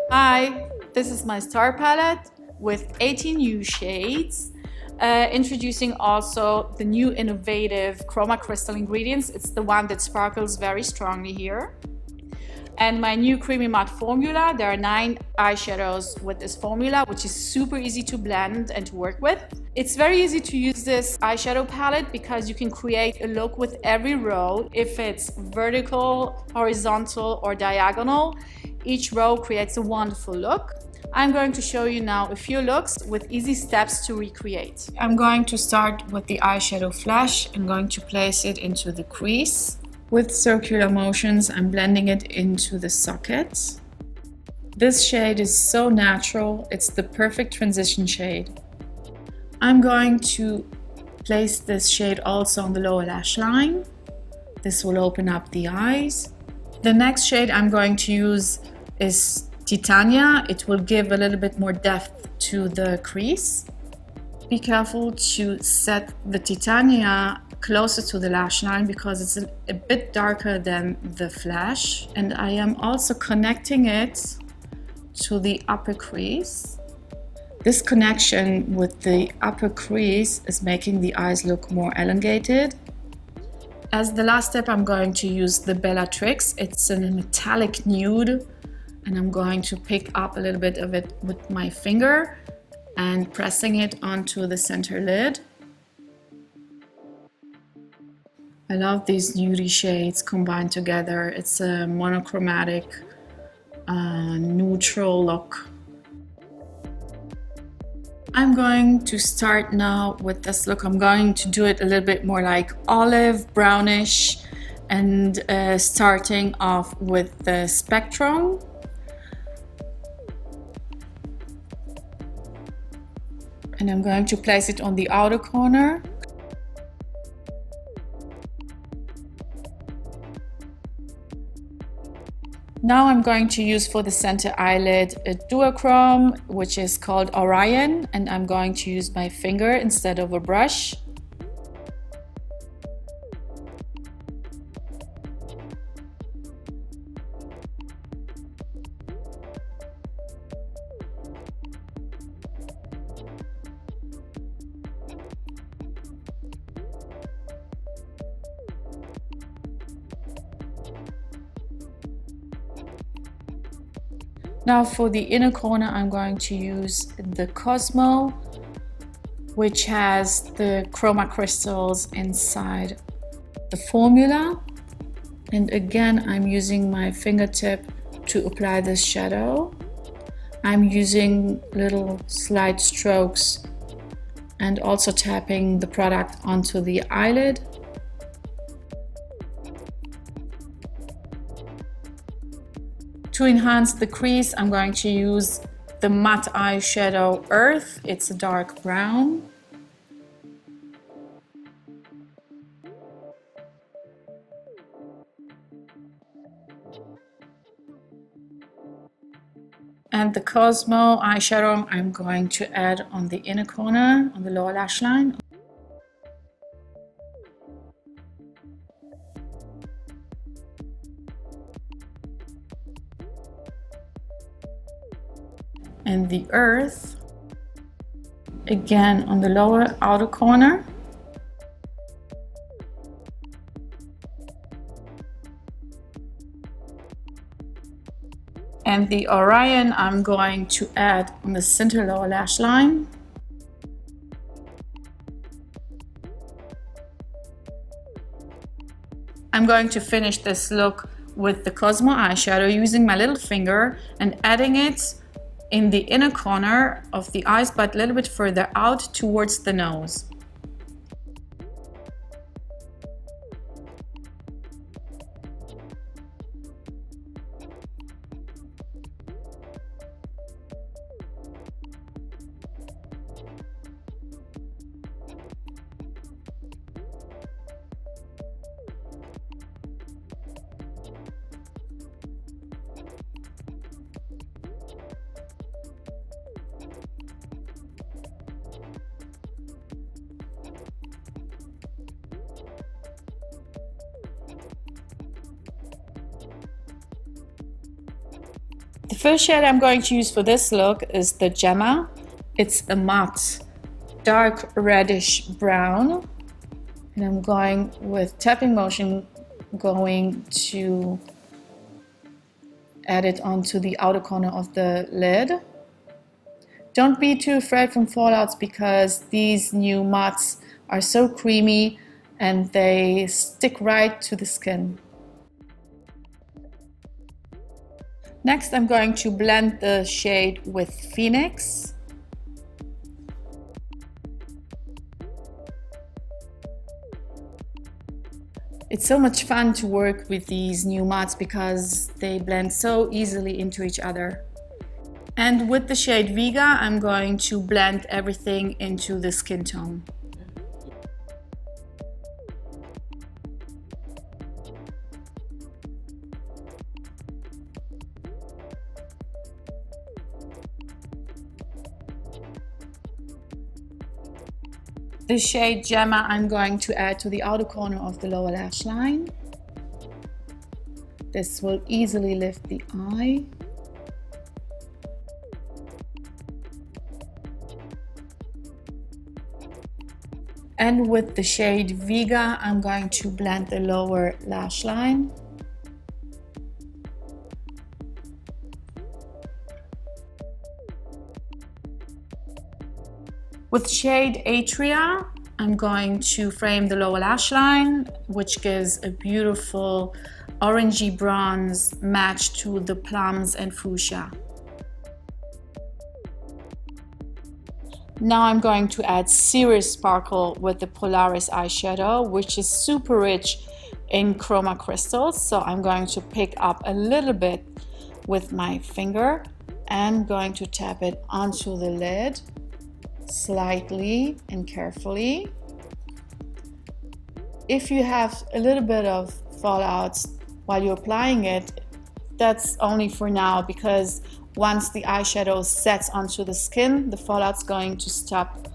Hi, this is my Star palette with 18 new shades. Introducing also the new innovative Chroma Crystal ingredients. It's the one that sparkles very strongly here. And my new creamy matte formula. There are 9 eyeshadows with this formula, which is super easy to blend and to work with. It's very easy to use this eyeshadow palette because you can create a look with every row. If it's vertical, horizontal, or diagonal, each row creates a wonderful look. I'm going to show you now a few looks with easy steps to recreate. I'm going to start with the eyeshadow flash. I'm going to place it into the crease. With circular motions, I'm blending it into the socket. This shade is so natural, it's the perfect transition shade. I'm going to place this shade also on the lower lash line. This will open up the eyes. The next shade I'm going to use is Titania. It will give a little bit more depth to the crease. Be careful to set the Titania closer to the lash line because it's a bit darker than the flash. And I am also connecting it to the upper crease. This connection with the upper crease is making the eyes look more elongated. As the last step, I'm going to use the Bellatrix. It's a metallic nude, and I'm going to pick up a little bit of it with my finger and pressing it onto the center lid. I love these nudie shades combined together. It's a monochromatic, neutral look. I'm going to start now with this look. I'm going to do it a little bit more like olive, brownish, and starting off with the spectrum. And I'm going to place it on the outer corner. Now I'm going to use for the center eyelid a duochrome, which is called Orion, and I'm going to use my finger instead of a brush. Now for the inner corner, I'm going to use the Cosmo, which has the Chroma crystals inside the formula. And again, I'm using my fingertip to apply this shadow. I'm using little slight strokes and also tapping the product onto the eyelid. To enhance the crease, I'm going to use the matte eyeshadow Earth. It's a dark brown. And the Cosmo eyeshadow I'm going to add on the inner corner, on the lower lash line. And the Earth, again on the lower outer corner. And the Orion I'm going to add on the center lower lash line. I'm going to finish this look with the Cosmo eyeshadow using my little finger and adding it in the inner corner of the eyes, but a little bit further out towards the nose. The first shade I'm going to use for this look is the Gemma. It's a matte, dark reddish brown. And I'm going with tapping motion, going to add it onto the outer corner of the lid. Don't be too afraid from fallouts because these new mattes are so creamy and they stick right to the skin. Next, I'm going to blend the shade with Phoenix. It's so much fun to work with these new mattes because they blend so easily into each other. And with the shade Vega, I'm going to blend everything into the skin tone. The shade Gemma I'm going to add to the outer corner of the lower lash line. This will easily lift the eye. And with the shade Vega, I'm going to blend the lower lash line. With shade Atria, I'm going to frame the lower lash line, which gives a beautiful orangey bronze match to the plums and fuchsia. Now I'm going to add serious sparkle with the Polaris eyeshadow, which is super rich in Chroma Crystals. So I'm going to pick up a little bit with my finger and going to tap it onto the lid slightly and carefully. If you have a little bit of fallouts while you're applying it, that's only for now, because once the eyeshadow sets onto the skin, the fallout's going to stop